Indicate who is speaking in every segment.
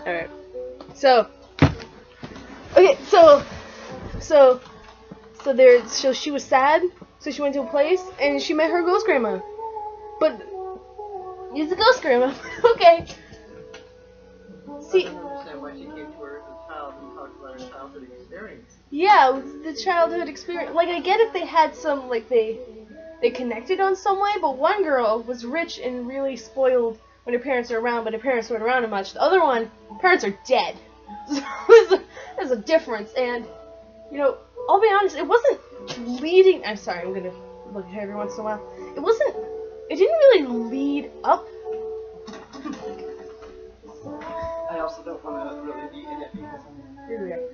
Speaker 1: Alright. So, okay, so she was sad, so she went to a place, and she met her ghost grandma. But, it's a ghost grandma. Okay. See,
Speaker 2: I don't understand why she came to her as a child and talked about her childhood experience.
Speaker 1: yeah, the childhood experience. Like, I get if they had some, like, they connected on some way, but one girl was rich and really spoiled when her parents were around, but her parents weren't around much. The other one, parents are dead. So there's a difference, and, you know, I'll be honest, it wasn't leading, I'm sorry, I'm gonna look at her every once in a while. It didn't really lead up.
Speaker 2: I also don't want to really be in it because
Speaker 1: Here we go.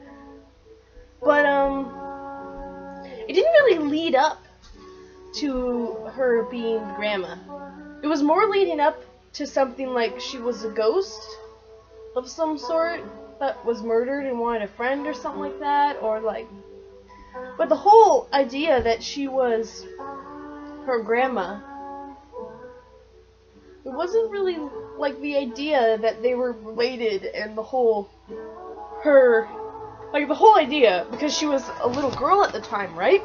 Speaker 1: But, it didn't really lead up to her being grandma. It was more leading up to something like she was a ghost of some sort that was murdered and wanted a friend or something like that, or like, but the whole idea that she was her grandma, it wasn't really like the idea that they were related, and the whole idea, because she was a little girl at the time, right?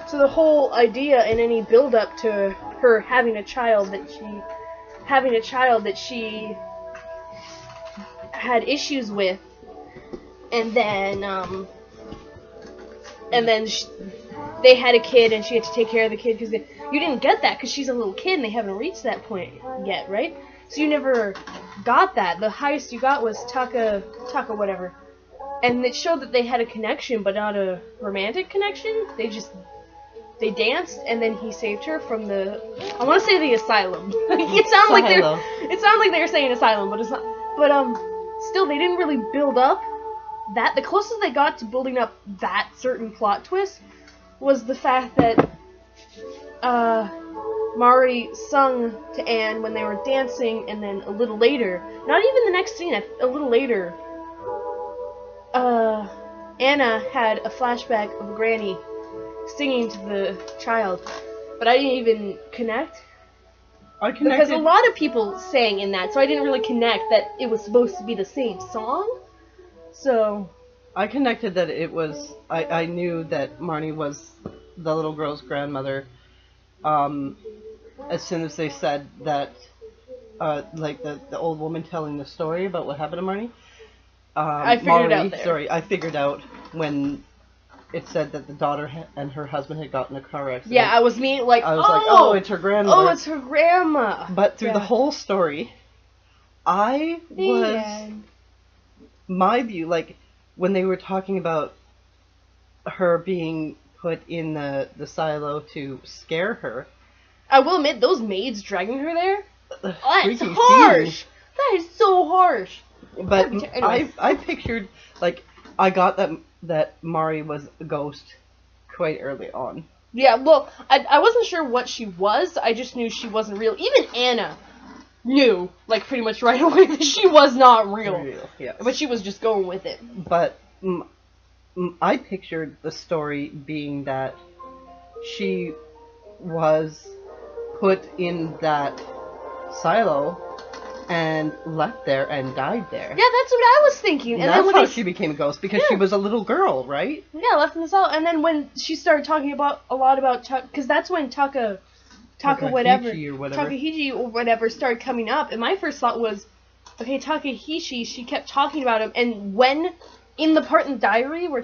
Speaker 1: So the whole idea and any build up to her having a child that she had issues with, and then they had a kid and she had to take care of the kid, because you didn't get that because she's a little kid and they haven't reached that point yet, right? So you never got that. The highest you got was Taka whatever. And it showed that they had a connection, but not a romantic connection. They danced, and then he saved her from the, I want to say the asylum. It sounded like they were saying asylum, but it's not. But still, they didn't really build up that. The closest they got to building up that certain plot twist was the fact that Mari sung to Anne when they were dancing, and then a little later, not even the next scene, a little later, Anna had a flashback of Granny singing to the child, but I didn't even connect.
Speaker 2: I connected
Speaker 1: Because a lot of people sang in that, so I didn't really connect that it was supposed to be the same song. So
Speaker 2: I connected that it was. I knew that Marnie was the little girl's grandmother. As soon as they said that, like the old woman telling the story about what happened to Marnie.
Speaker 1: I figured it out there.
Speaker 2: Sorry, I figured out when it said that the daughter and her husband had gotten a car accident.
Speaker 1: yeah, I was like,
Speaker 2: oh, it's her grandmother.
Speaker 1: Oh, it's her grandma.
Speaker 2: But through the whole story, my view, like, when they were talking about her being put in the silo to scare her.
Speaker 1: I will admit, those maids dragging her there, that's
Speaker 2: freaky
Speaker 1: harsh.
Speaker 2: scene.
Speaker 1: That is so harsh.
Speaker 2: But
Speaker 1: Anyway.
Speaker 2: I pictured, like, I got that Mari was a ghost quite early on.
Speaker 1: Yeah, well, I wasn't sure what she was. I just knew she wasn't real. Even Anna knew, like, pretty much right away that she was not real.
Speaker 2: Yes.
Speaker 1: But she was just going with it.
Speaker 2: But I pictured the story being that she was put in that silo and left there and died there.
Speaker 1: Yeah, that's what I was thinking. And
Speaker 2: that's
Speaker 1: then when
Speaker 2: how she became a ghost, because she was a little girl, right?
Speaker 1: Yeah, left in the cell. And then when she started talking about a lot about because that's when Takahiji or whatever started coming up. And my first thought was, okay, Takahishi. She kept talking about him, and when in the part in the diary where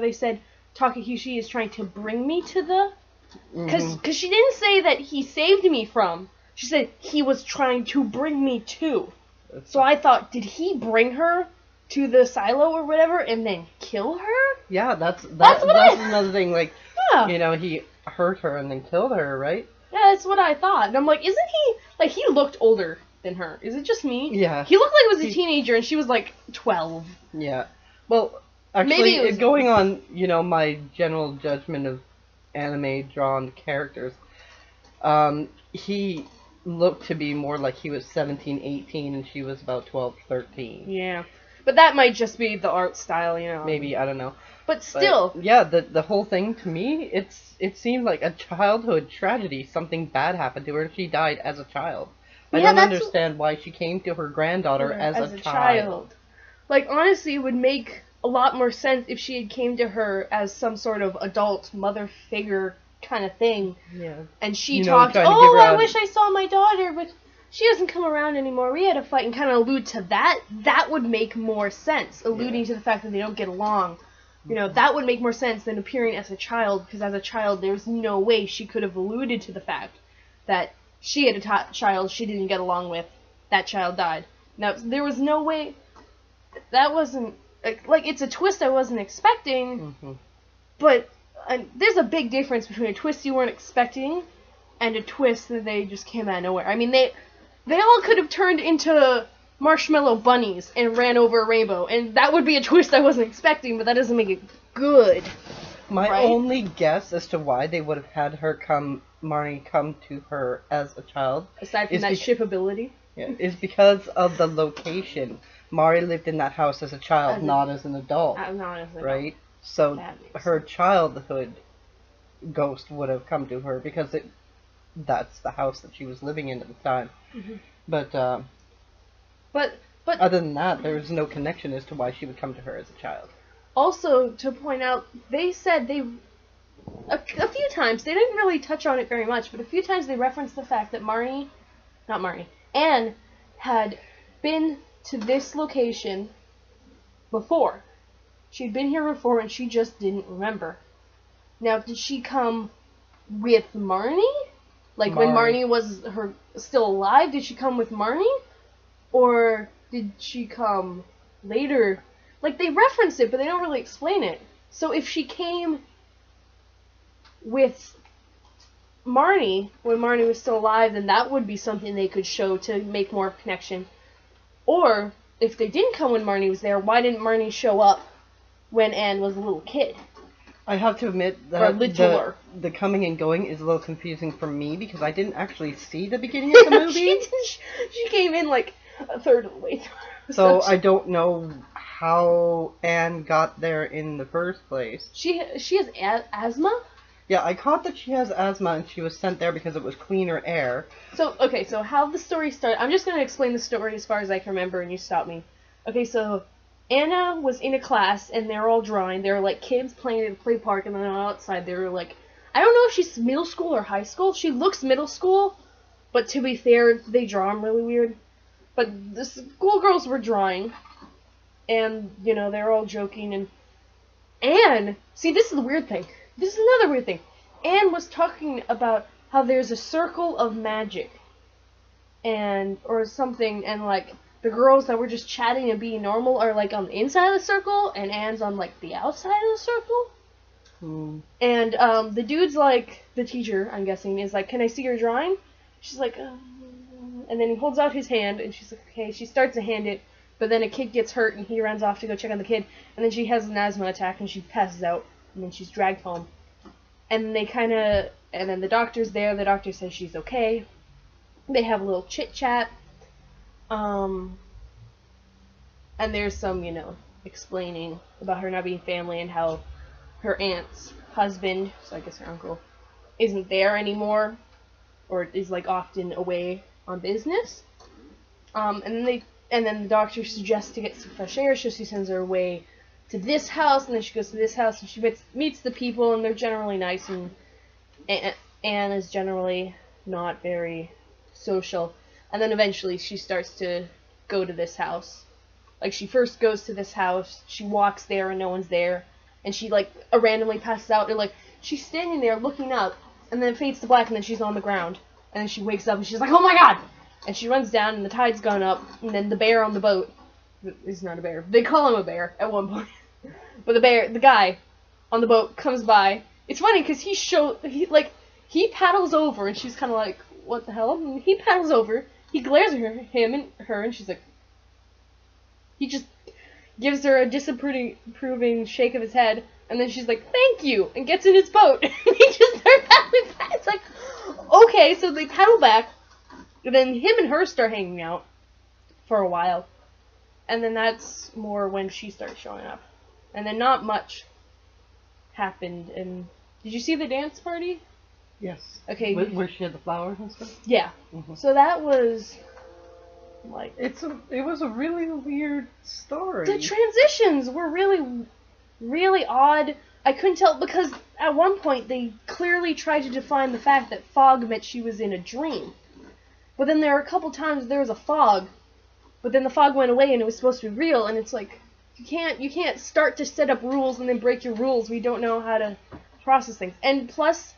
Speaker 1: they said Takahishi is trying to bring me to the, because she didn't say that he saved me from. She said he was trying to bring me to. So I thought, did he bring her to the silo or whatever and then kill her?
Speaker 2: Yeah, that's
Speaker 1: I-
Speaker 2: another thing. Like,
Speaker 1: Yeah.
Speaker 2: you know, he hurt her and then killed her, right?
Speaker 1: Yeah, that's what I thought. And I'm like, isn't he, like, he looked older than her. Is it just me?
Speaker 2: Yeah.
Speaker 1: He looked like he was a teenager and she was like 12.
Speaker 2: Yeah. Well, actually,
Speaker 1: Maybe it was-
Speaker 2: going on, you know, my general judgment of anime drawn characters, he looked to be more like he was 17, 18, and she was about 12, 13.
Speaker 1: Yeah. But that might just be the art style, you know.
Speaker 2: Maybe, I don't know.
Speaker 1: But still.
Speaker 2: But, yeah, the whole thing, to me, it seemed like a childhood tragedy. Something bad happened to her. She died as a child. I
Speaker 1: Yeah,
Speaker 2: don't
Speaker 1: that's
Speaker 2: understand why she came to her granddaughter as a child.
Speaker 1: child. Like, honestly, it would make a lot more sense if she had came to her as some sort of adult mother figure kind of thing.
Speaker 2: Yeah.
Speaker 1: And she
Speaker 2: You know,
Speaker 1: talked,
Speaker 2: trying to give
Speaker 1: oh,
Speaker 2: her
Speaker 1: I
Speaker 2: a-
Speaker 1: wish I saw my daughter, but she doesn't come around anymore. We had a fight, and kind of allude to that. That would make more sense, alluding to the fact that they don't get along. You know, that would make more sense than appearing as a child, because as a child, there's no way she could have alluded to the fact that she had a child she didn't get along with. That child died. Now, there was no way. That wasn't like it's a twist I wasn't expecting, but there's a big difference between a twist you weren't expecting and a twist that they just came out of nowhere. I mean, they all could have turned into marshmallow bunnies and ran over a rainbow, and that would be a twist I wasn't expecting, but that doesn't make it good.
Speaker 2: My only guess as to why they would have had Marnie come to her as a child,
Speaker 1: aside from that shipability,
Speaker 2: is because of the location. Mari lived in that house as a child, not as an adult.
Speaker 1: Not as an
Speaker 2: right? So her
Speaker 1: sense.
Speaker 2: childhood ghost would have come to her because that's the house that she was living in at the time. But other than that, there was no connection as to why she would come to her as a child.
Speaker 1: Also, to point out, they said a few times, they didn't really touch on it very much, but a few times they referenced the fact that Anne had been to this location before. She'd been here before and she just didn't remember. Now, did she come with Marnie? Like when Marnie was still alive, did she come with Marnie? Or did she come later? Like, they reference it, but they don't really explain it. So if she came with Marnie when Marnie was still alive, then that would be something they could show to make more of a connection. Or, if they didn't come when Marnie was there, why didn't Marnie show up when Anne was a little kid?
Speaker 2: I have to admit that the coming and going is a little confusing for me because I didn't actually see the beginning of the movie.
Speaker 1: She came in like a third of the way through.
Speaker 2: So I don't know how Anne got there in the first place.
Speaker 1: She has asthma?
Speaker 2: Yeah, I caught that she has asthma and she was sent there because it was cleaner air.
Speaker 1: So, okay, so how the story started... I'm just going to explain the story as far as I can remember and you stop me. Okay, so Anna was in a class and they were all drawing. They were like kids playing at a play park and then outside they were like... I don't know if she's middle school or high school. She looks middle school, but to be fair, they draw them really weird. But the schoolgirls were drawing and, you know, they were all joking and... Anne... See, this is the weird thing. This is another weird thing. Anne was talking about how there's a circle of magic or something, and like the girls that were just chatting and being normal are like on the inside of the circle and Anne's on like the outside of the circle. And the dude's like, the teacher, I'm guessing, is like, can I see your drawing? She's like, and then he holds out his hand and she's like, okay. She starts to hand it, but then a kid gets hurt and he runs off to go check on the kid, and then she has an asthma attack and she passes out. And then she's dragged home. And then the doctor's there. The doctor says she's okay. They have a little chit-chat. And there's some, you know, explaining about her not being family and how her aunt's husband, so I guess her uncle, isn't there anymore. Or is, like, often away on business. And then the doctor suggests to get some fresh air, so she sends her away to this house, and then she goes to this house, and she meets the people, and they're generally nice, and Anne is generally not very social. And then eventually she starts to go to this house. Like, she first goes to this house, she walks there, and no one's there, and she, like, randomly passes out, and, like, she's standing there looking up, and then it fades to black, and then she's on the ground. And then she wakes up, and she's like, oh my god! And she runs down, and the tide's gone up, and then the bear on the boat... He's not a bear. They call him a bear at one point. But the guy on the boat comes by. It's funny because he paddles over and she's kind of like, what the hell? And he paddles over. He glares at him and her, and she's like, he just gives her a disapproving shake of his head, and then she's like, thank you, and gets in his boat. And he just starts paddling back. It's like, okay, so they paddle back, and then him and her start hanging out for a while. And then that's more when she starts showing up. And then not much happened. And did you see the dance party?
Speaker 2: Yes.
Speaker 1: Okay.
Speaker 2: Where she had the flowers and stuff?
Speaker 1: Yeah.
Speaker 2: Mhm.
Speaker 1: So that was, like...
Speaker 2: It was a really weird story.
Speaker 1: The transitions were really, really odd. I couldn't tell, because at one point they clearly tried to define the fact that fog meant she was in a dream. But then there were a couple times there was a fog, but then the fog went away and it was supposed to be real, and it's like, you can't start to set up rules and then break your rules. We don't know how to process things. And plus,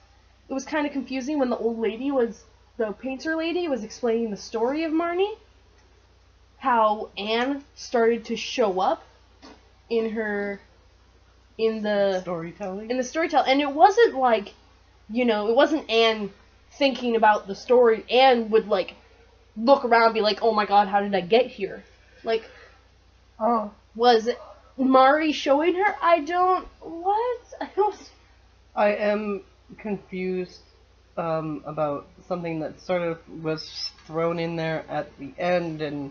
Speaker 1: it was kind of confusing when the painter lady was explaining the story of Marnie, how Anne started to show up in the
Speaker 2: storytelling.
Speaker 1: And it wasn't like, it wasn't Anne thinking about the story. Anne would, like, look around and be like, oh my god, how did I get here? Like, was Mari showing her? I don't
Speaker 2: am confused about something that sort of was thrown in there at the end, and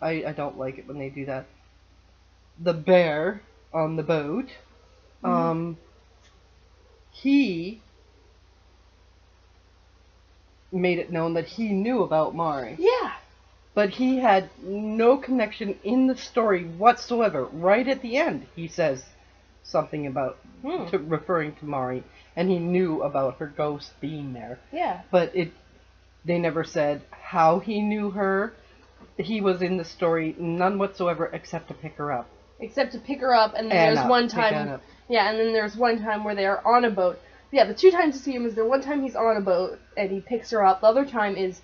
Speaker 2: I don't like it when they do that. The bear on the boat, he made it known that he knew about Mari.
Speaker 1: Yeah.
Speaker 2: But he had no connection in the story whatsoever. Right at the end, he says something about referring to Mari, and he knew about her ghost being there.
Speaker 1: Yeah.
Speaker 2: But they never said how he knew her. He was in the story none whatsoever except to pick her up.
Speaker 1: Except to pick her up, and then there's one time. Yeah, and then there's one time where they are on a boat. Yeah, the two times you see him is one time he's on a boat and he picks her up. The other time is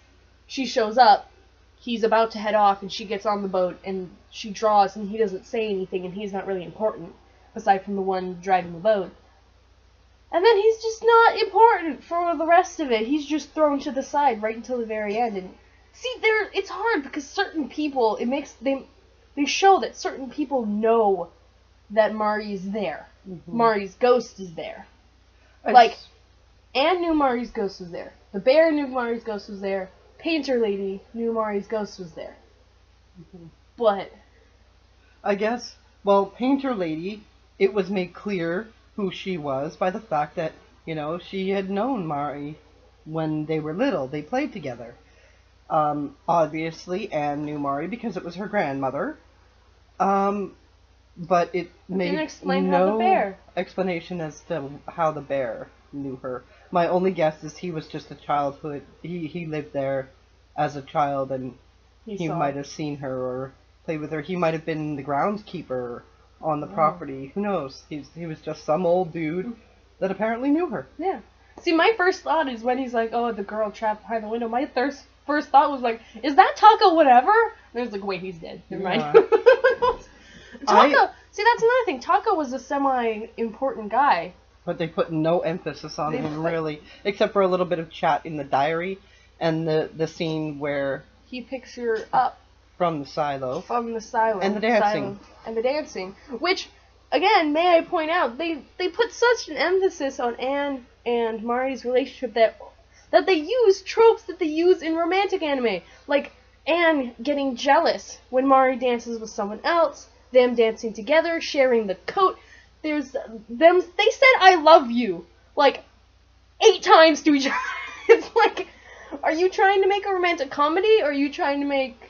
Speaker 1: she shows up, he's about to head off, and she gets on the boat and she draws, and he doesn't say anything, and he's not really important aside from the one driving the boat. And then he's just not important for the rest of it. He's just thrown to the side right until the very end. And see, it's hard because certain people, they show that certain people know that Mari is there. Mm-hmm. Mari's ghost is there. Like, Anne knew Mari's ghost was there. The bear knew Mari's ghost was there. Painter lady knew Mari's ghost was there. Mm-hmm. But
Speaker 2: I guess, Painter lady, it was made clear who she was by the fact that, she had known Mari when they were little. They played together. Obviously, Anne knew Mari because it was her grandmother. But it made no explanation as to how the bear knew her. My only guess is he was just a childhood. He lived there as a child, and he might have seen her or played with her. He might have been the groundskeeper on the property. Who knows? He was just some old dude that apparently knew her.
Speaker 1: Yeah. See, my first thought is when he's like, oh, the girl trapped behind the window. My first thought was like, is that Taco whatever? And I was like, wait, he's dead. Never mind. Taco, see, that's another thing. Taco was a semi-important guy.
Speaker 2: But they put no emphasis on him, really. Except for a little bit of chat in the diary and the scene where
Speaker 1: he picks her up.
Speaker 2: From the silo. And the dancing.
Speaker 1: Which, again, may I point out, they put such an emphasis on Anne and Mari's relationship that they use tropes that they use in romantic anime. Like, Anne getting jealous when Mari dances with someone else. Them dancing together, sharing the coat. There's them. They said "I love you" like 8 times to each other. It's like, are you trying to make a romantic comedy, or are you trying to make?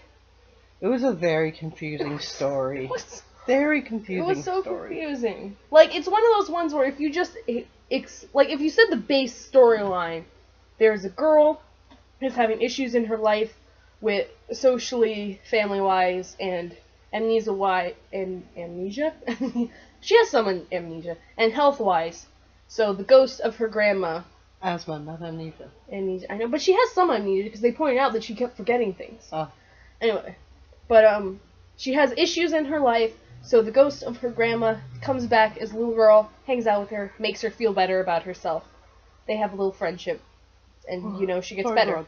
Speaker 2: It was a very confusing story. Very confusing.
Speaker 1: It was so confusing. Like, it's one of those ones where if you just if you said the base storyline, there's a girl who's having issues in her life with socially, family-wise, and amnesia. She has some amnesia. And health-wise. So the ghost of her grandma.
Speaker 2: Asthma, not amnesia.
Speaker 1: Amnesia. I know, but she has some amnesia because they pointed out that she kept forgetting things.
Speaker 2: Oh.
Speaker 1: Anyway. But, she has issues in her life, so the ghost of her grandma comes back as a little girl, hangs out with her, makes her feel better about herself. They have a little friendship. And, she gets better.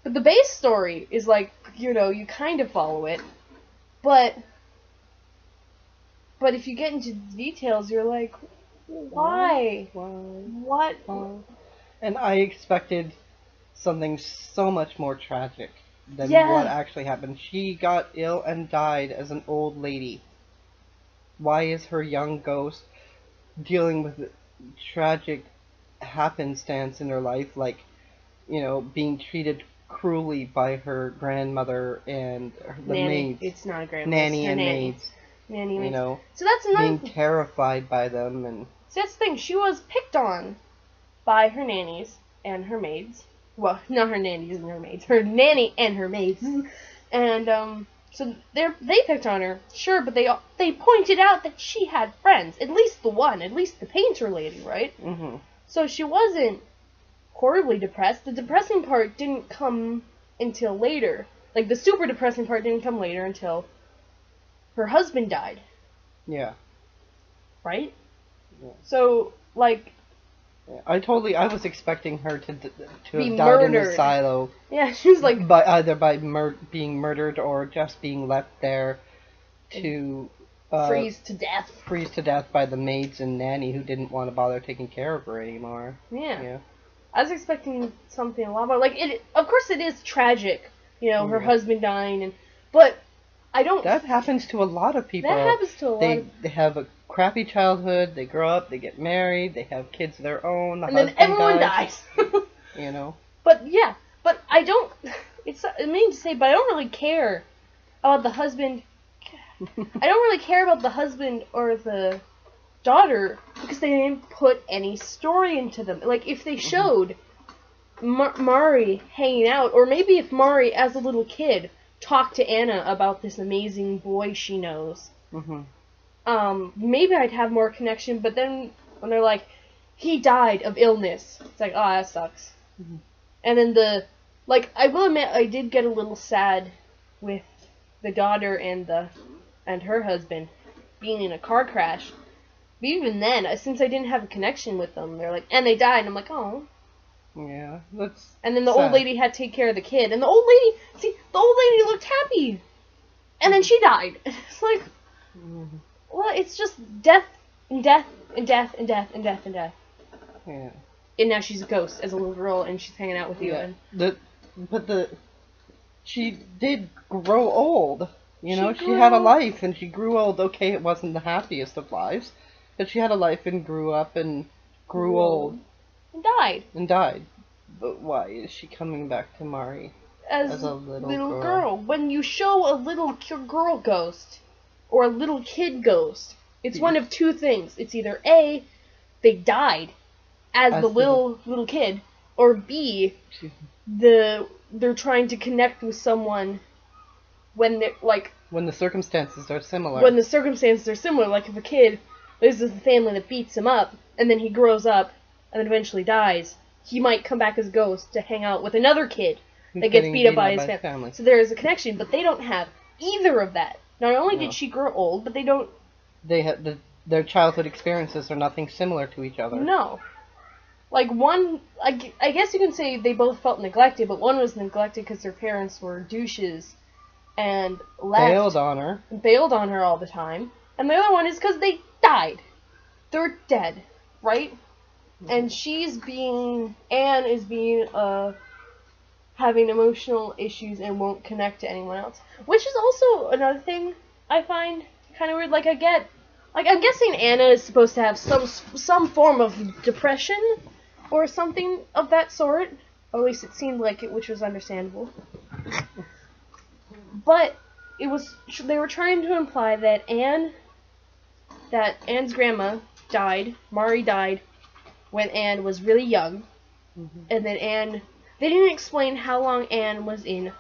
Speaker 1: But the base story is like, you kind of follow it. But if you get into the details, you're like, why? What?
Speaker 2: And I expected something so much more tragic than what actually happened. She got ill and died as an old lady. Why is her young ghost dealing with tragic happenstance in her life, like, being treated cruelly by her grandmother and the
Speaker 1: nanny.
Speaker 2: maids.
Speaker 1: It's not a grandmother.
Speaker 2: Nanny and
Speaker 1: nanny.
Speaker 2: maids.
Speaker 1: Nanny and
Speaker 2: maids.
Speaker 1: So that's another
Speaker 2: being terrified by them. And
Speaker 1: so that's the thing. She was picked on by her nannies and her maids. Well, not her nannies and her maids. Her nanny and her maids. And so they picked on her, sure, but they pointed out that she had friends. At least the painter lady, right?
Speaker 2: Mm-hmm.
Speaker 1: So she wasn't horribly depressed. The depressing part didn't come until later. Like, the super depressing part didn't come later until her husband died.
Speaker 2: Yeah.
Speaker 1: Right?
Speaker 2: Yeah.
Speaker 1: So, like...
Speaker 2: I was expecting her to
Speaker 1: be
Speaker 2: have died
Speaker 1: murdered
Speaker 2: in the silo.
Speaker 1: Yeah, she was like...
Speaker 2: Either by being murdered or just being left there to...
Speaker 1: freeze to death.
Speaker 2: Freeze to death by the maids and nanny who didn't want to bother taking care of her anymore.
Speaker 1: Yeah. I was expecting something a lot more. Like, of course it is tragic, her husband dying, but I don't...
Speaker 2: That happens to a lot of people.
Speaker 1: That happens to a lot of...
Speaker 2: They have a crappy childhood, they grow up, they get married, they have kids of their own,
Speaker 1: and then everyone dies. But, yeah. But I don't... It's mean to say, but I don't really care about the husband... I don't really care about the husband or the daughter because they didn't put any story into them. Like, if they showed Mari hanging out, or maybe if Mari, as a little kid, talked to Anna about this amazing boy she knows, maybe I'd have more connection, but then when they're like, he died of illness, it's like, oh, that sucks. And then I will admit, I did get a little sad with the daughter and her husband being in a car crash. But even then, since I didn't have a connection with them, they're like, and they died, and I'm like, oh.
Speaker 2: Yeah, that's
Speaker 1: And then the old lady had to take care of the kid, and the old lady looked happy. And then she died. It's like, well, it's just death, and death, and death, and death, and death, and death.
Speaker 2: Yeah.
Speaker 1: And now she's a ghost as a little girl, and she's hanging out with you.
Speaker 2: Yeah. She did grow old. She had a life, and she grew old. Okay, it wasn't the happiest of lives, but she had a life and grew up and grew old.
Speaker 1: And died.
Speaker 2: But why is she coming back to Mari as a little
Speaker 1: girl? When you show a little girl ghost, or a little kid ghost, it's one of two things. It's either A, they died as the little kid, or B, they're trying to connect with someone when they're, like...
Speaker 2: When the circumstances are similar.
Speaker 1: When the circumstances are similar, like if a kid lives with a family that beats him up, and then he grows up, and then eventually dies, he might come back as a ghost to hang out with another kid that gets beat up by his family. So there is a connection, but they don't have either of that. Not only did she grow old, but they don't...
Speaker 2: They have their childhood experiences are nothing similar to each other.
Speaker 1: No. Like, one... I guess you can say they both felt neglected, but one was neglected because their parents were douches and left.
Speaker 2: Bailed on her
Speaker 1: all the time. And the other one is because they died. They're dead, right? And Anne is being, having emotional issues and won't connect to anyone else. Which is also another thing I find kind of weird. Like, I'm guessing Anna is supposed to have some form of depression or something of that sort. Or at least it seemed like it, which was understandable. But they were trying to imply that Anne's grandma died, Mari died, when Anne was really young. And then they didn't explain how long Anne was in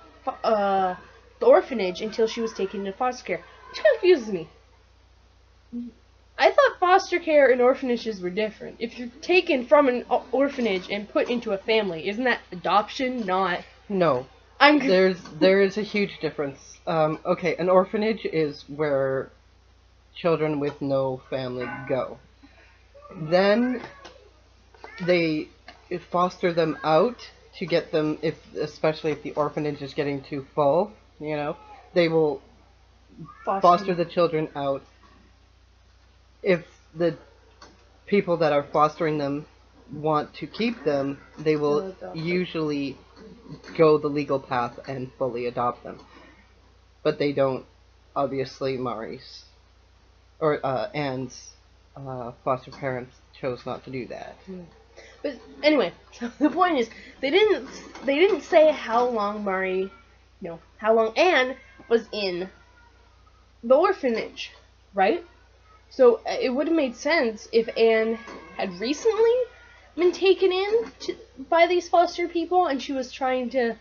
Speaker 1: the orphanage until she was taken into foster care, which confuses me. I thought foster care and orphanages were different. If you're taken from an orphanage and put into a family, isn't that adoption? Not.
Speaker 2: No. There is a huge difference. Okay, an orphanage is where children with no family go. Then they foster them out to get them, especially if the orphanage is getting too full, they will foster the children out. If the people that are fostering them want to keep them, they will usually go the legal path and fully adopt them. But they don't, obviously. Mari's or Anne's foster parents chose not to do that.
Speaker 1: But anyway, so the point is, they didn't say how long how long Anne was in the orphanage, right? So it would have made sense if Anne had recently been taken in by these foster people and she was trying to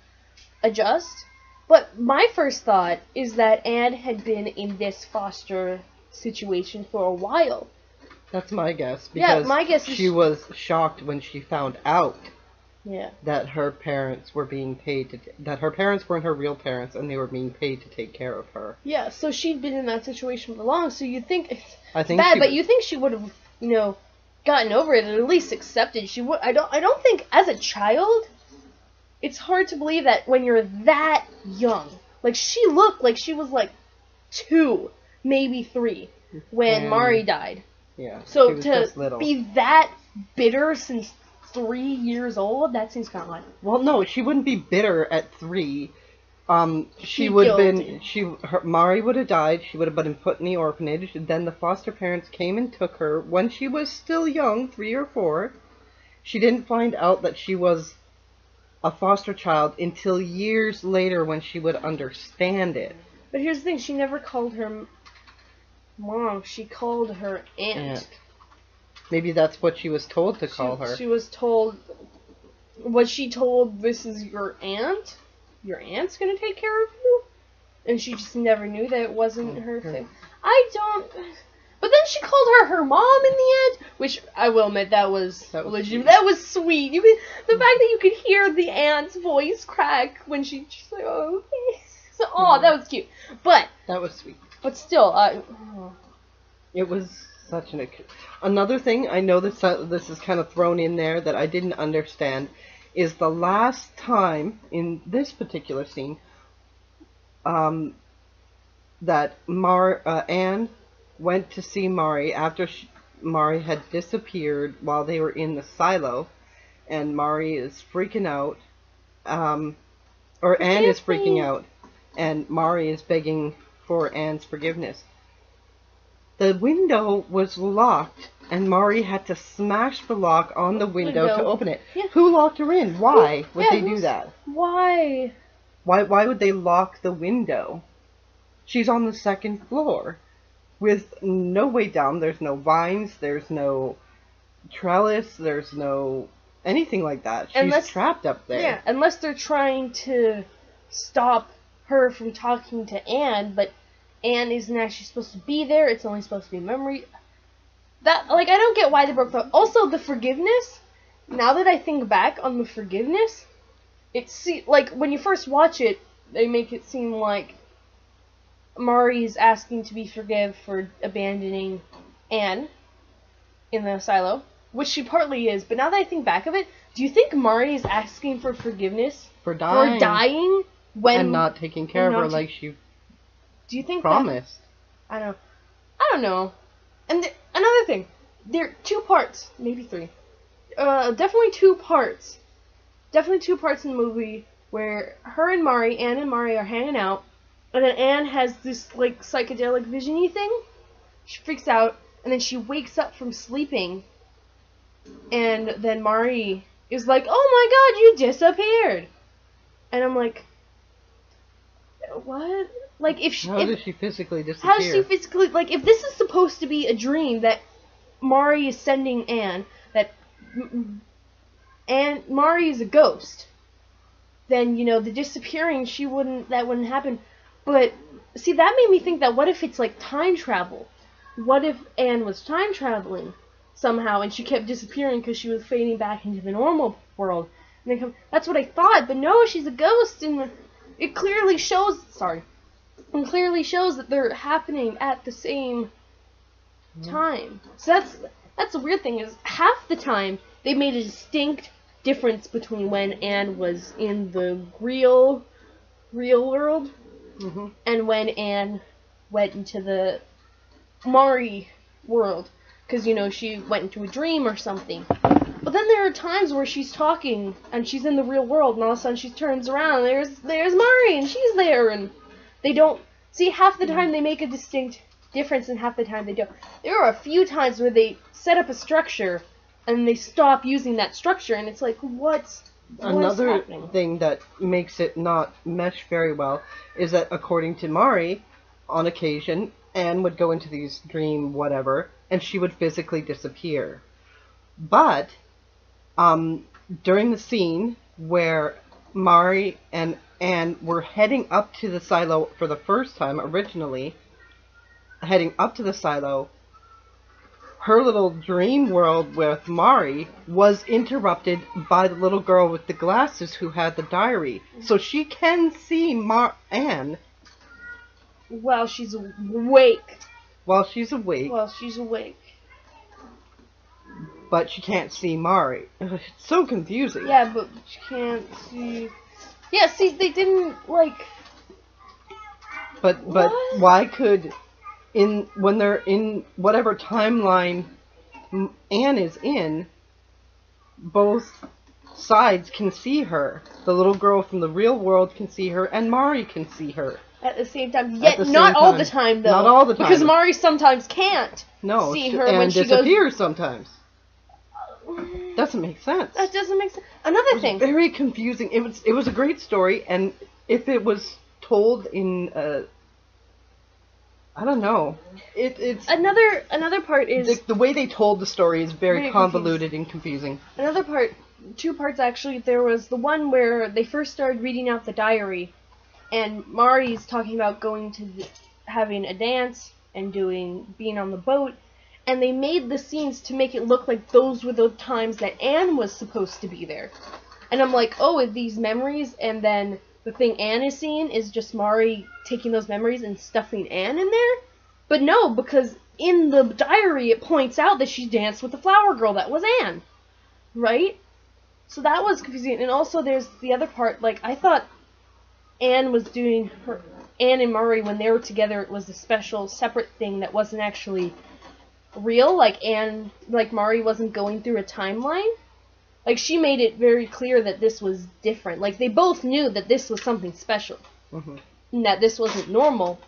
Speaker 1: adjust. But my first thought is that Anne had been in this foster situation for a while.
Speaker 2: That's my guess. Because
Speaker 1: my guess is
Speaker 2: she was shocked when she found out
Speaker 1: Yeah.
Speaker 2: that her parents were being paid that her parents weren't her real parents and they were being paid to take care of her.
Speaker 1: Yeah, so she'd been in that situation for long, so you'd think
Speaker 2: I think
Speaker 1: bad, but you think she would have, gotten over it and at least accepted. She would. I don't think as a child, it's hard to believe that when you're that young. Like she looked like she was like 2, maybe 3 when Mari died.
Speaker 2: Yeah.
Speaker 1: So
Speaker 2: she was
Speaker 1: to
Speaker 2: just little.
Speaker 1: be that bitter since 3 years old, that seems kind of odd.
Speaker 2: Well, no, she wouldn't be bitter at 3. She
Speaker 1: Be
Speaker 2: would have
Speaker 1: guilty.
Speaker 2: been. Mari would have died. She would have been put in the orphanage. Then the foster parents came and took her when she was still young, 3 or 4. She didn't find out that she was a foster child until years later when she would understand it.
Speaker 1: But here's the thing: she never called her mom. She called her aunt.
Speaker 2: Maybe that's what she was told to call her.
Speaker 1: She was told. Was she told this is your aunt? Your aunt's gonna take care of you? And she just never knew that it wasn't her thing. I don't. But then she called her mom in the end, which I will admit that was legit. That was sweet. The fact that you could hear the aunt's voice crack when she's like, "Oh, okay." So, that was cute. But
Speaker 2: that was sweet.
Speaker 1: But still,
Speaker 2: it was such another thing. I know this is kind of thrown in there that I didn't understand. Is the last time in this particular scene that Anne went to see Mari after Mari had disappeared while they were in the silo, and Mari is freaking out, or Anne is freaking out, and Mari is begging for Anne's forgiveness. The window was locked, and Mari had to smash the lock on the window to open it.
Speaker 1: Yeah.
Speaker 2: Who locked her in? Why would they do that?
Speaker 1: Why?
Speaker 2: Why would they lock the window? She's on the 2nd floor with no way down. There's no vines. There's no trellis. There's no anything like that. She's trapped up there.
Speaker 1: Yeah, unless they're trying to stop her from talking to Anne, but Anne isn't actually supposed to be there. It's only supposed to be memory. I don't get why they broke the... Also, the forgiveness, now that I think back on the forgiveness, when you first watch it, they make it seem like Mari's asking to be forgiven for abandoning Anne in the silo, which she partly is, but now that I think back of it, do you think Mari is asking for forgiveness
Speaker 2: for dying
Speaker 1: when
Speaker 2: and not taking care of her like she promised?
Speaker 1: I don't know. And another thing, there are 2 parts, maybe 3. Definitely 2 parts. Definitely 2 parts in the movie where Anne and Mari are hanging out, and then Anne has this psychedelic vision-y thing. She freaks out, and then she wakes up from sleeping, and then Mari is like, "Oh my God, you disappeared!" And I'm like, what?
Speaker 2: How does she physically disappear?
Speaker 1: How does she physically, if this is supposed to be a dream that Mari is sending Anne, that Mari is a ghost, then, the disappearing, that wouldn't happen. But, see, that made me think that what if it's time travel? What if Anne was time traveling somehow and she kept disappearing because she was fading back into the normal world? And that's what I thought, but no, she's a ghost, and it clearly shows, that they're happening at the same time. So that's the weird thing, is half the time they made a distinct difference between when Anne was in the real world and when Anne went into the Mari world, because she went into a dream or something. But then there are times where she's talking and she's in the real world, and all of a sudden she turns around and there's Mari and she's there, and they don't see, half the time they make a distinct difference and half the time they don't. There are a few times where they set up a structure and they stop using that structure, and it's like, what's
Speaker 2: Another
Speaker 1: happening?
Speaker 2: thing that makes it not mesh very well is that, according to Mari, on occasion, Anne would go into these dream whatever, and she would physically disappear. But during the scene where Mari and Anne were heading up to the silo for the first time, originally, heading up to the silo, her little dream world with Mari was interrupted by the little girl with the glasses who had the diary. So she can see Anne
Speaker 1: while she's awake.
Speaker 2: While she's awake.
Speaker 1: While she's awake.
Speaker 2: But she can't see Mari. It's so confusing.
Speaker 1: Yeah, but she can't see... Yeah, see, they didn't, like...
Speaker 2: But why could... when they're in whatever timeline Anne is in, both sides can see her. The little girl from the real world can see her, and Mari can see her.
Speaker 1: At the same time. Yet not all the time, though.
Speaker 2: Not all the time.
Speaker 1: Because Mari sometimes can't see her
Speaker 2: and
Speaker 1: when she
Speaker 2: disappears sometimes. Doesn't make sense.
Speaker 1: That doesn't make sense. Another thing.
Speaker 2: Very confusing. It was a great story, and if it was told in I don't know. It's
Speaker 1: another part is
Speaker 2: the way they told the story is very convoluted and confusing.
Speaker 1: Another part, two parts actually. There was the one where they first started reading out the diary, and Mari's talking about going to having a dance and being on the boat, and they made the scenes to make it look like those were the times that Anne was supposed to be there. And I'm like, oh, with these memories, and then the thing Anne is seeing is just Mari taking those memories and stuffing Anne in there? But no, because in the diary it points out that she danced with the flower girl that was Anne. Right? So that was confusing. And also there's the other part, like, I thought Anne and Mari, when they were together, it was a special, separate thing that wasn't actually real. Like, Mari wasn't going through a timeline. Like, she made it very clear that this was different. Like, they both knew that this was something special.
Speaker 2: Mm-hmm. And
Speaker 1: that this wasn't normal.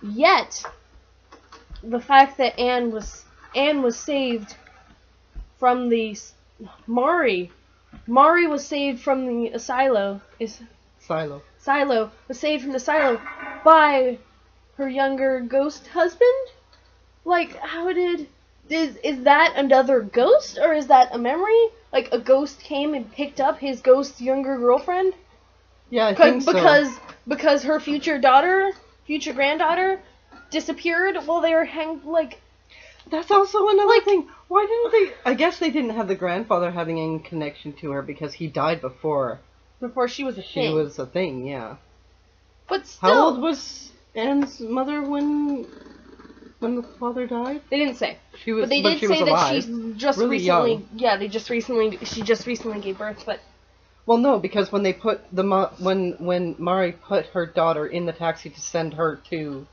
Speaker 1: Yet, the fact that Anne was saved from the... Mari was saved from the Silo was saved from the silo by her younger ghost husband? Like, how is that another ghost, or is that a memory? Like, a ghost came and picked up his ghost's younger girlfriend?
Speaker 2: Yeah, I think so.
Speaker 1: Because her future granddaughter, disappeared while they were like...
Speaker 2: That's also another thing. Why didn't they... I guess they didn't have the grandfather having any connection to her because he died before...
Speaker 1: Before she was a thing.
Speaker 2: She was a thing, yeah.
Speaker 1: But still...
Speaker 2: How old was Anne's mother when the father died?
Speaker 1: They didn't say.
Speaker 2: But
Speaker 1: they did say that she just
Speaker 2: really
Speaker 1: recently...
Speaker 2: Young.
Speaker 1: Yeah, she just recently gave birth, but...
Speaker 2: Well, no, because when they put when Mari put her daughter in the taxi to send her to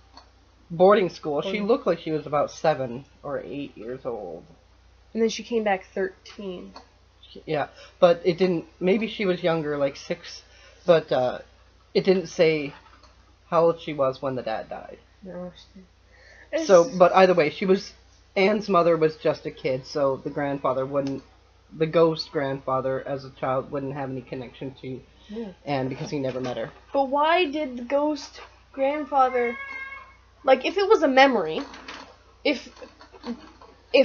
Speaker 2: boarding school, she looked like she was about 7 or 8 years old.
Speaker 1: And then she came back 13.
Speaker 2: Yeah, but it didn't... Maybe she was younger, like 6, but it didn't say how old she was when the dad died.
Speaker 1: No.
Speaker 2: So, but either way, Anne's mother was just a kid, so the grandfather wouldn't... The ghost grandfather, as a child, wouldn't have any connection to Anne because he never met her.
Speaker 1: But why did the ghost grandfather... Like, if it was a memory, if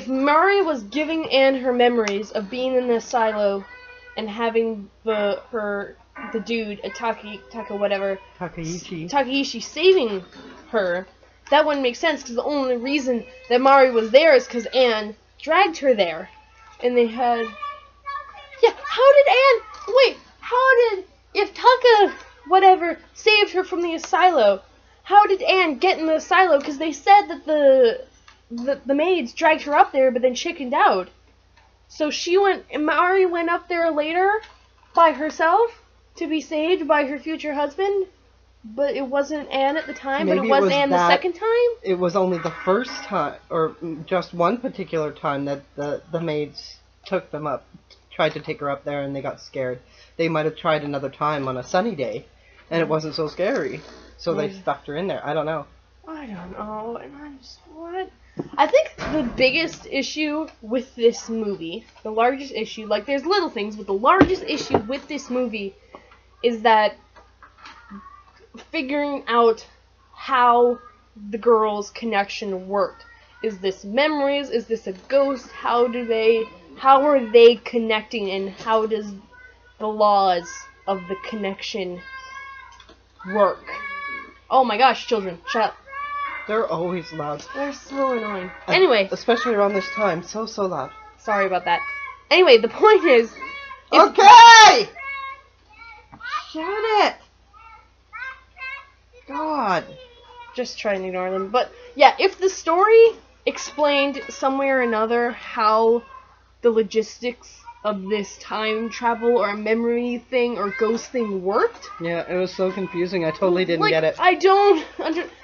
Speaker 1: Mari was giving Anne her memories of being in the silo and having the dude, Takaishi saving her, that wouldn't make sense, because the only reason that Mari was there is because Anne dragged her there. And they had... Yeah, if Taka, saved her from the asilo, how did Anne get in the asilo? Because they said that the maids dragged her up there, but then chickened out. So Mari went up there later by herself to be saved by her future husband, but it wasn't Anne at the time,
Speaker 2: Maybe
Speaker 1: but it was Anne the second time?
Speaker 2: It was only the first time, or just one particular time that the maids took them up, tried to take her up there, and they got scared. They might have tried another time on a sunny day, and it wasn't so scary. So they stuffed her in there. I don't know.
Speaker 1: I don't know, and I just, what? I think the biggest issue with this movie, the largest issue, like there's little things, but the largest issue with this movie is that figuring out how the girls' connection worked. Is this memories? Is this a ghost? How are they connecting, and how does the laws of the connection work? Oh my gosh, children, shut up.
Speaker 2: They're always loud.
Speaker 1: They're so annoying. Anyway.
Speaker 2: Especially around this time. So loud.
Speaker 1: Sorry about that. Anyway, the point is...
Speaker 2: Okay! Shut it! God.
Speaker 1: Just try and ignore them. But, yeah, if the story explained some way or another how the logistics of this time travel or memory thing or ghost thing worked...
Speaker 2: Yeah, it was so confusing. I totally didn't get it.
Speaker 1: I don't...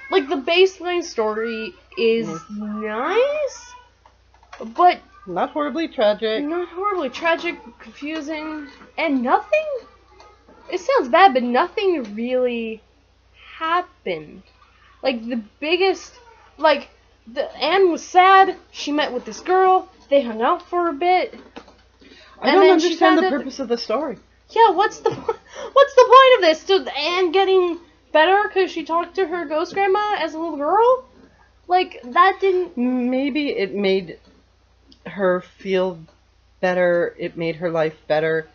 Speaker 1: Like, the baseline story is nice, but...
Speaker 2: Not horribly tragic.
Speaker 1: Not horribly tragic, confusing, and nothing... It sounds bad, but nothing really happened. Like, the biggest... Like, Anne was sad, she met with this girl, they hung out for a bit.
Speaker 2: I don't understand the purpose of the story.
Speaker 1: Yeah, what's the point of this? So Anne getting better because she talked to her ghost grandma as a little girl? Like, that didn't...
Speaker 2: Maybe it made her feel better, it made her life better,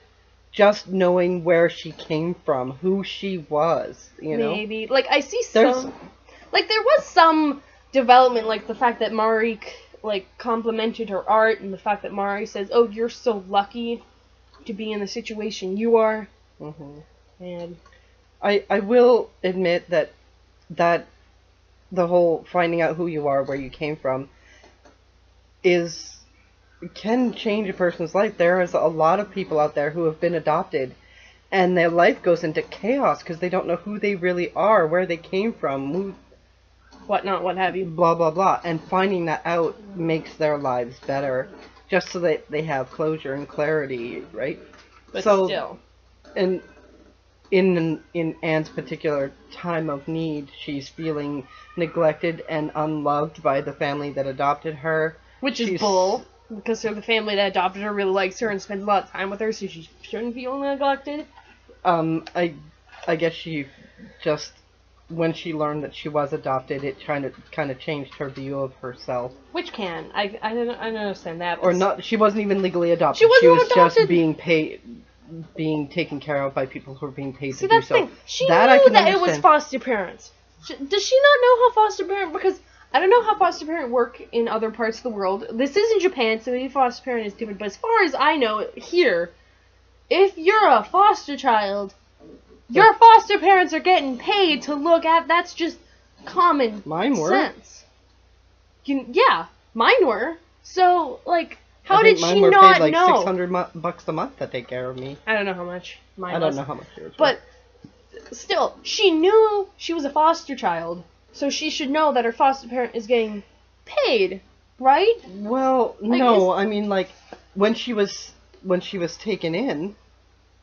Speaker 2: just knowing where she came from, who she was, you know?
Speaker 1: Maybe. Like, I see some... Like, there was some development, like the fact that Mari, like, complimented her art, and the fact that Mari says, oh, you're so lucky to be in the situation you are.
Speaker 2: Mm-hmm.
Speaker 1: And...
Speaker 2: I will admit that the whole finding out who you are, where you came from, can change a person's life. There is a lot of people out there who have been adopted, and their life goes into chaos because they don't know who they really are, where they came from,
Speaker 1: whatnot, what have you.
Speaker 2: Blah, blah, blah. And finding that out makes their lives better, just so that they have closure and clarity, right?
Speaker 1: But still.
Speaker 2: And in Anne's particular time of need, she's feeling neglected and unloved by the family that adopted her.
Speaker 1: Which is bull, because the family that adopted her really likes her and spends a lot of time with her, so she shouldn't feel neglected.
Speaker 2: I guess she just, when she learned that she was adopted, it kind of changed her view of herself.
Speaker 1: Which can. I don't understand that.
Speaker 2: Or not, she wasn't even legally adopted.
Speaker 1: She was
Speaker 2: just being taken care of by people who are being paid to do so.
Speaker 1: That's the thing. She knew that it was foster parents. Does she not know how foster parent... Because I don't know how foster parent work in other parts of the world. This is in Japan, so maybe foster parent is different. But as far as I know, here, if you're a foster child, your foster parents are getting paid to look at... That's just common sense. Yeah, mine were. So, like... How did she not
Speaker 2: paid like
Speaker 1: know?
Speaker 2: $600 a month to take care of me.
Speaker 1: I don't know how much mine was.
Speaker 2: I don't know how much yours was.
Speaker 1: But still, she knew she was a foster child, so she should know that her foster parent is getting paid, right?
Speaker 2: Well, like, no, I mean, like, when she was taken in,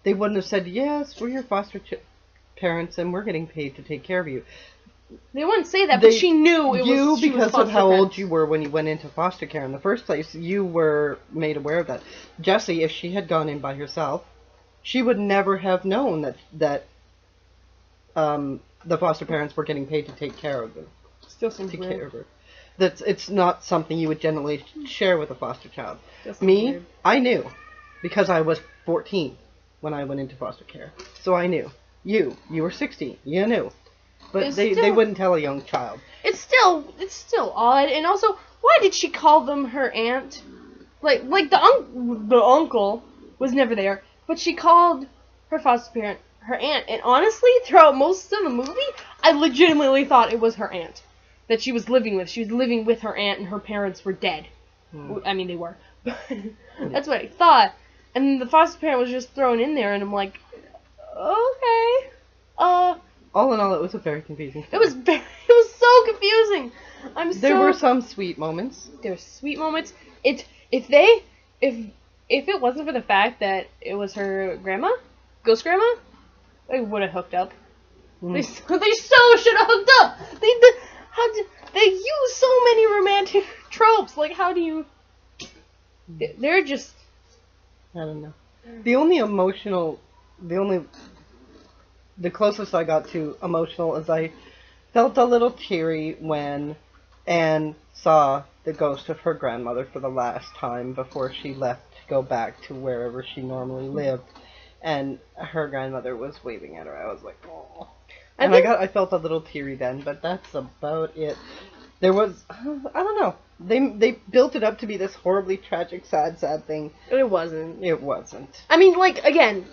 Speaker 2: they wouldn't have said, yes, we're your foster parents and we're getting paid to take care of you.
Speaker 1: They wouldn't say that, but she knew it was
Speaker 2: because of how old you were when you went into foster care in the first place. You were made aware of that. Jessie, if she had gone in by herself, she would never have known that the foster parents were getting paid to take care of them.
Speaker 1: Still seems weird.
Speaker 2: Care of her. It's not something you would generally share with a foster child.
Speaker 1: Me, weird.
Speaker 2: I knew because I was 14 when I went into foster care, so I knew. You were 16. You knew. But they wouldn't tell a young child. It's
Speaker 1: still odd, and also, why did she call them her aunt? Like the uncle was never there, but she called her foster parent her aunt. And honestly, throughout most of the movie, I legitimately thought it was her aunt that she was living with. She was living with her aunt, and her parents were dead. I mean, they were. That's what I thought. And the foster parent was just thrown in there, and I'm like, okay,
Speaker 2: all in all, it was a very confusing story.
Speaker 1: It was so confusing.
Speaker 2: There were some sweet moments.
Speaker 1: There were sweet moments. If it wasn't for the fact that it was her grandma, ghost grandma, they would have hooked up. They so should have hooked up. like, how do you... They're just...
Speaker 2: I don't know. The closest I got to emotional is I felt a little teary when Anne saw the ghost of her grandmother for the last time before she left to go back to wherever she normally lived. And her grandmother was waving at her. I was like, oh. And I felt a little teary then, but that's about it. There was, I don't know. They built it up to be this horribly tragic, sad thing.
Speaker 1: It wasn't.
Speaker 2: It wasn't.
Speaker 1: I mean, like, again,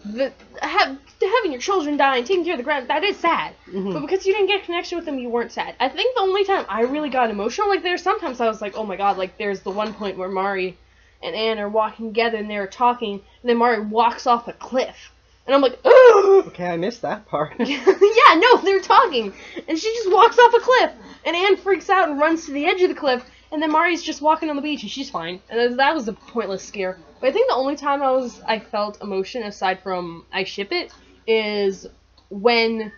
Speaker 1: having your children die and taking care of the grand, that is sad.
Speaker 2: Mm-hmm.
Speaker 1: But because you didn't get a connection with them, you weren't sad. I think the only time I really got emotional, like, there's sometimes I was like, oh my god, like, there's the one point where Mari and Anne are walking together and they're talking, and then Mari walks off a cliff. And I'm like, ugh!
Speaker 2: Okay, I missed that part.
Speaker 1: Yeah, no, they're talking. And she just walks off a cliff. And Anne freaks out and runs to the edge of the cliff. And then Mari's just walking on the beach and she's fine. And that was a pointless scare. But I think the only time I felt emotion, aside from I ship it, is when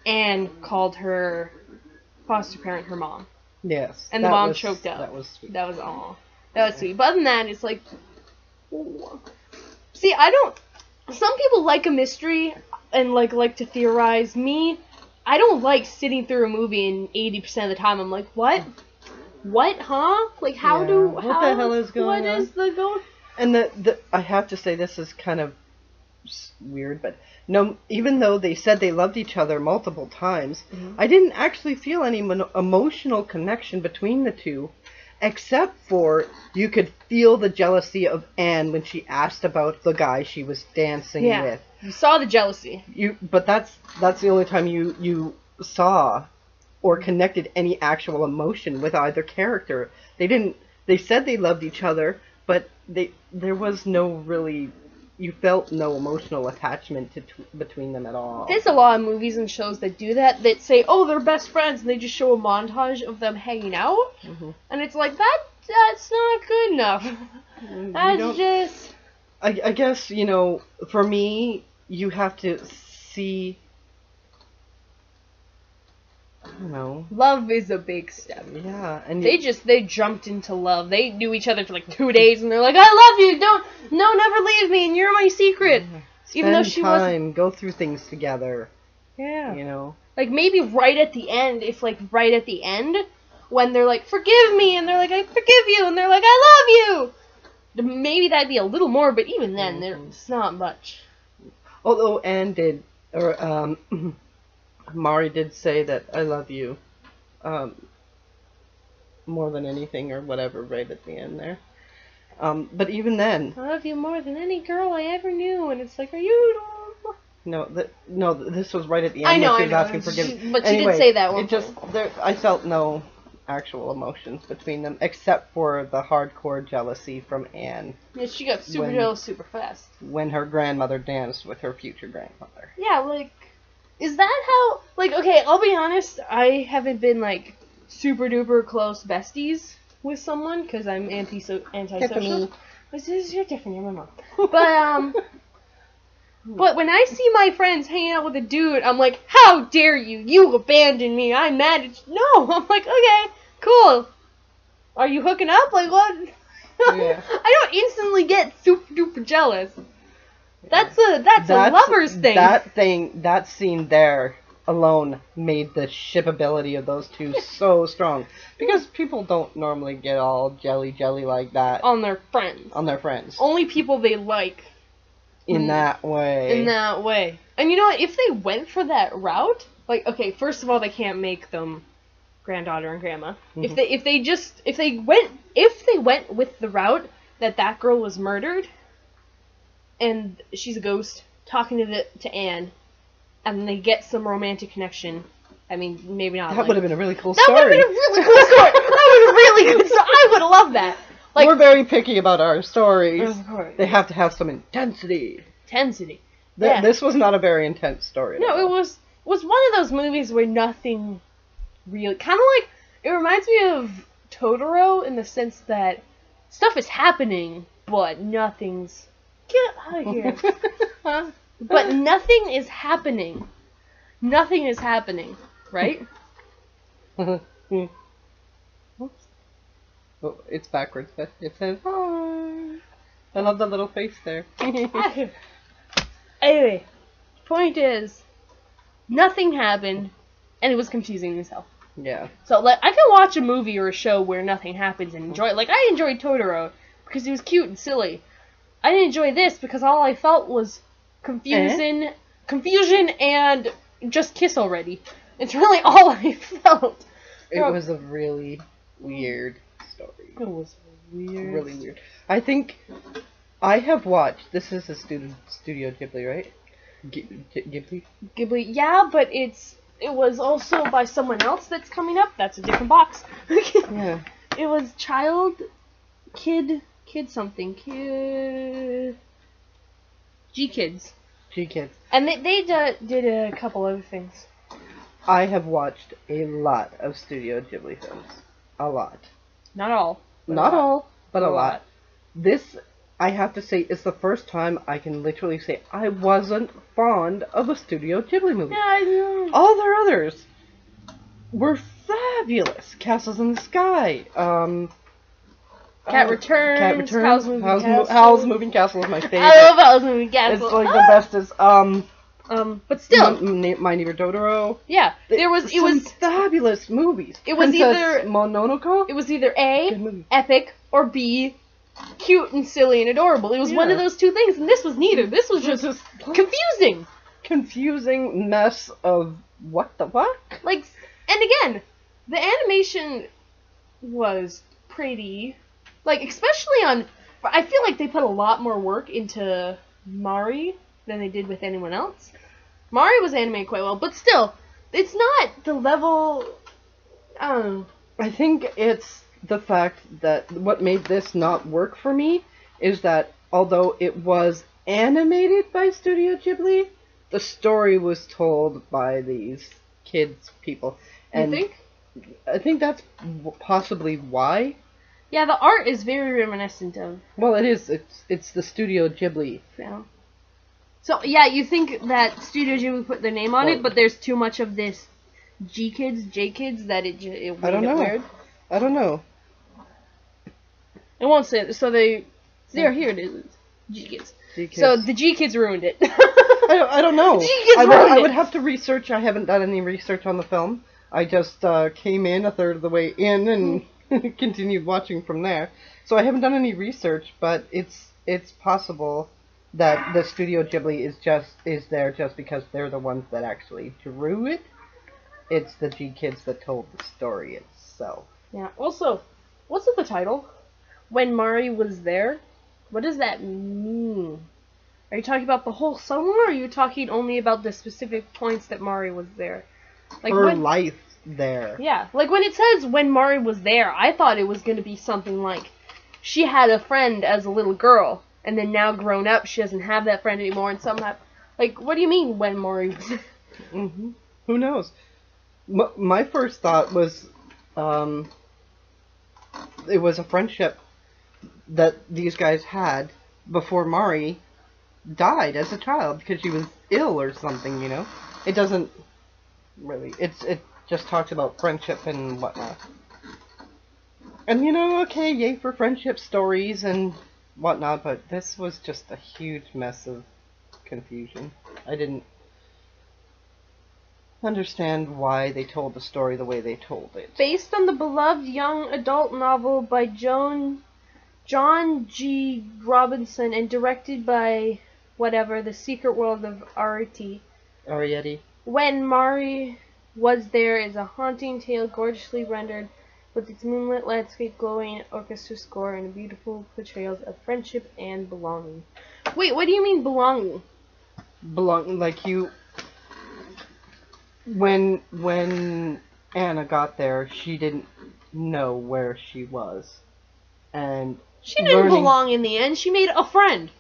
Speaker 1: Anne called her foster parent her mom.
Speaker 2: Yes.
Speaker 1: And the mom choked up.
Speaker 2: That was sweet.
Speaker 1: That was sweet. But other than that, it's like... Ooh. See, some people like a mystery and like to theorize. Me, I don't like sitting through a movie and 80% of the time I'm like, what? What, huh? Like, what the hell is going on? What is the going?
Speaker 2: And I have to say, this is kind of weird, but no, even though they said they loved each other multiple times, mm-hmm. I didn't actually feel any emotional connection between the two. Except for, you could feel the jealousy of Anne when she asked about the guy she was dancing with.
Speaker 1: You saw the jealousy.
Speaker 2: But that's the only time you saw or connected any actual emotion with either character. They said they loved each other, but there was no really... You felt no emotional attachment between them at all.
Speaker 1: There's a lot of movies and shows that do that say, oh, they're best friends, and they just show a montage of them hanging out. Mm-hmm. And it's like, that's not good enough. That's just...
Speaker 2: I guess, for me, you have to see... I don't know.
Speaker 1: Love is a big step.
Speaker 2: Yeah, and
Speaker 1: they jumped into love. They knew each other for like 2 days, and they're like, "I love you. Never leave me, and you're my secret." Even though she wasn't.
Speaker 2: Go through things together.
Speaker 1: Yeah. Like maybe right at the end, when they're like, "Forgive me," and they're like, "I forgive you," and they're like, "I love you." Maybe that'd be a little more, but even then, it's not much.
Speaker 2: Although Anne did, or Mari did say that I love you more than anything or whatever right at the end there. But even then...
Speaker 1: I love you more than any girl I ever knew. And it's like, are you...
Speaker 2: No, this was right at the end when she was asking forgiveness.
Speaker 1: But she did say that one.
Speaker 2: I felt no actual emotions between them except for the hardcore jealousy from Anne.
Speaker 1: Yeah, she got super jealous super fast.
Speaker 2: When her grandmother danced with her future grandmother.
Speaker 1: Yeah, like... Is that how, like, okay, I'll be honest, I haven't been, like, super duper close besties with someone, because I'm antisocial. You're different, you're my mom. But when I see my friends hanging out with a dude, I'm like, how dare you? You abandoned me, I'm mad at you. No, I'm like, okay, cool. Are you hooking up? Like, what? Yeah. I don't instantly get super duper jealous. That's a lover's thing.
Speaker 2: That scene there alone made the shippability of those two so strong. Because people don't normally get all jelly like that.
Speaker 1: On their friends. Only people they like.
Speaker 2: In that way.
Speaker 1: And you know what? If they went for that route, like, okay, first of all, they can't make them granddaughter and grandma. Mm-hmm. If they went with the route that girl was murdered, and she's a ghost talking to Anne, and they get some romantic connection. I mean, maybe not.
Speaker 2: That would have been a really cool story.
Speaker 1: That would have been a really cool story. That was a really good story. I would have loved that. Like,
Speaker 2: we're very picky about our stories.
Speaker 1: Of course.
Speaker 2: They have to have some intensity.
Speaker 1: Yeah.
Speaker 2: This was not a very intense story.
Speaker 1: No, it was one of those movies where nothing really... Kind of like... It reminds me of Totoro in the sense that stuff is happening, but nothing's... Get out of here. But nothing is happening. Nothing is happening, right?
Speaker 2: Well, it's backwards, but it says hi. I love the little face there.
Speaker 1: Anyway, point is, nothing happened, and it was confusing as hell.
Speaker 2: Yeah.
Speaker 1: So, like, I can watch a movie or a show where nothing happens and enjoy it. Like, I enjoyed Totoro because it was cute and silly. I didn't enjoy this because all I felt was confusion and just kiss already. It's really all I felt.
Speaker 2: It was a really weird story.
Speaker 1: It was weird.
Speaker 2: Really weird. I think I have watched. This is a Studio Ghibli, right? Ghibli.
Speaker 1: Ghibli, yeah, but it was also by someone else that's coming up. That's a different box.
Speaker 2: Yeah.
Speaker 1: It was G-Kids.
Speaker 2: G-Kids.
Speaker 1: And they did a couple other things.
Speaker 2: I have watched a lot of Studio Ghibli films. A lot.
Speaker 1: Not all.
Speaker 2: Not all, but a lot. This, I have to say, is the first time I can literally say I wasn't fond of a Studio Ghibli movie.
Speaker 1: Yeah, I know.
Speaker 2: All their others were fabulous. Castles in the Sky.
Speaker 1: Cat Returns.
Speaker 2: Howl's Moving Castle is my favorite.
Speaker 1: I love Howl's Moving Castle.
Speaker 2: It's like the bestest.
Speaker 1: But still,
Speaker 2: My Neighbor Totoro.
Speaker 1: Yeah, it was
Speaker 2: fabulous movies.
Speaker 1: It was
Speaker 2: Princess
Speaker 1: either
Speaker 2: Mononoke.
Speaker 1: It was either A, epic, or B, cute and silly and adorable. It was one of those two things, and this was neither. This was just confusing.
Speaker 2: Confusing mess of what the fuck?
Speaker 1: Like, and again, the animation was pretty. Like, especially on, I feel like they put a lot more work into Mari than they did with anyone else. Mari was animated quite well, but still, it's not the level, I don't know.
Speaker 2: I think it's the fact that what made this not work for me is that although it was animated by Studio Ghibli, the story was told by these kids people. And
Speaker 1: you think?
Speaker 2: I think that's possibly why.
Speaker 1: Yeah, the art is very reminiscent of.
Speaker 2: Well, it is. It's the Studio Ghibli.
Speaker 1: Yeah. So yeah, you think that Studio Ghibli put their name on it, but there's too much of this J-Kids that it made it weird.
Speaker 2: I don't know.
Speaker 1: It won't say it, so here it is. G-Kids. So the G-Kids ruined it.
Speaker 2: I don't know.
Speaker 1: I
Speaker 2: would have to research. I haven't done any research on the film. I just came in a third of the way in and continued watching from there. So I haven't done any research, but it's possible that the Studio Ghibli is there just because they're the ones that actually drew it. It's the G-Kids that told the story itself.
Speaker 1: Yeah. Also, what's the title? When Mari was there? What does that mean? Are you talking about the whole summer, or are you talking only about the specific points that Mari was there? Like
Speaker 2: her life there.
Speaker 1: Yeah. Like when it says when Mari was there, I thought it was going to be something like she had a friend as a little girl, and then now grown up, she doesn't have that friend anymore, and somehow, like, what do you mean when Mari was there?
Speaker 2: Mm-hmm. Who knows? My first thought was, it was a friendship that these guys had before Mari died as a child because she was ill or something, you know? It doesn't really, it just talks about friendship and whatnot. And you know, okay, yay for friendship stories and whatnot, but this was just a huge mess of confusion. I didn't understand why they told the story the way they told it.
Speaker 1: Based on the beloved young adult novel by John G. Robinson and directed by whatever, The Secret World of Arrietty. When Mari Was There is a haunting tale gorgeously rendered with its moonlit landscape, glowing orchestra score, and beautiful portrayals of friendship and belonging. Wait, what do you mean belonging?
Speaker 2: Like you... When Anna got there, she didn't know where she was. And
Speaker 1: she didn't belong in the end. She made a friend.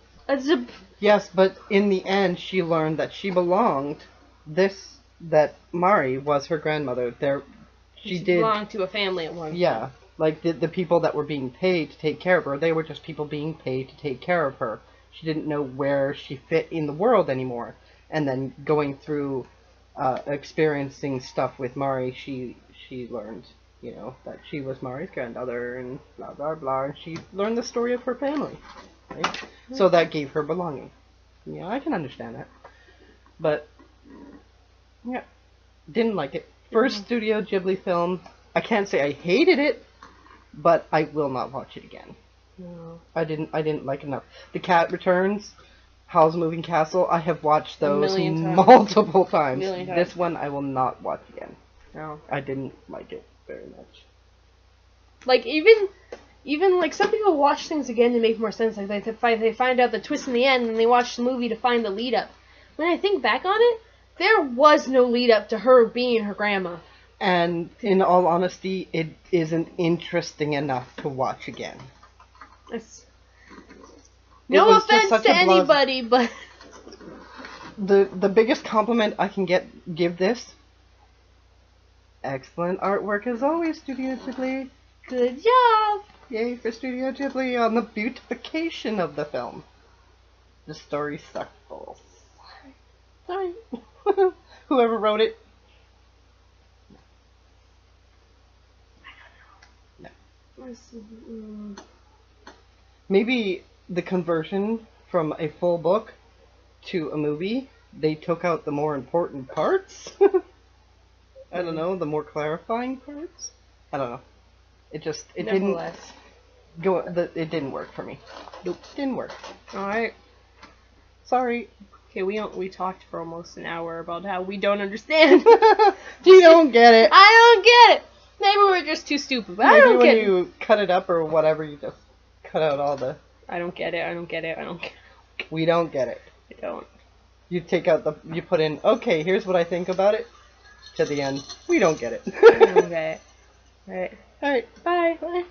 Speaker 2: Yes, but in the end, she learned that she belonged. That Mari was her grandmother. She
Speaker 1: belonged to a family at one point.
Speaker 2: Yeah, like the people that were being paid to take care of her, they were just people being paid to take care of her. She didn't know where she fit in the world anymore. And then going through experiencing stuff with Mari, she learned you know, that she was Mari's granddaughter and blah blah blah, and she learned the story of her family, right? So that gave her belonging. Yeah, I can understand that. But yeah, didn't like it. First Studio Ghibli film. I can't say I hated it, but I will not watch it again.
Speaker 1: No.
Speaker 2: I didn't like it enough. The Cat Returns, Howl's Moving Castle, I have watched those multiple times. This one I will not watch again.
Speaker 1: No.
Speaker 2: I didn't like it very much.
Speaker 1: Like, even like, some people watch things again to make more sense. Like, they find out the twist in the end, and they watch the movie to find the lead up. When I think back on it, there was no lead up to her being her grandma.
Speaker 2: And in all honesty, it isn't interesting enough to watch again.
Speaker 1: No offense to anybody, but
Speaker 2: the biggest compliment I can give this: excellent artwork as always, Studio Ghibli.
Speaker 1: Good job!
Speaker 2: Yay for Studio Ghibli on the beautification of the film. The story sucked balls. Sorry. Whoever wrote it. No. Maybe the conversion from a full book to a movie, they took out the more important parts. I don't know, the more clarifying parts. I don't know. It didn't go. It didn't work for me. Nope, didn't work.
Speaker 1: All right.
Speaker 2: Sorry.
Speaker 1: Okay, we talked for almost an hour about how we don't understand.
Speaker 2: You don't get it.
Speaker 1: I don't get it. Maybe we're just too stupid. But
Speaker 2: Maybe
Speaker 1: I don't get it.
Speaker 2: when you cut it up or whatever, you just cut out all the.
Speaker 1: I don't get it. I don't get it. I don't get it.
Speaker 2: We don't get it.
Speaker 1: I don't.
Speaker 2: You take out you put in, okay, here's what I think about it. To the end. We don't get it.
Speaker 1: I don't get it. Alright.
Speaker 2: Alright.
Speaker 1: Bye. Bye.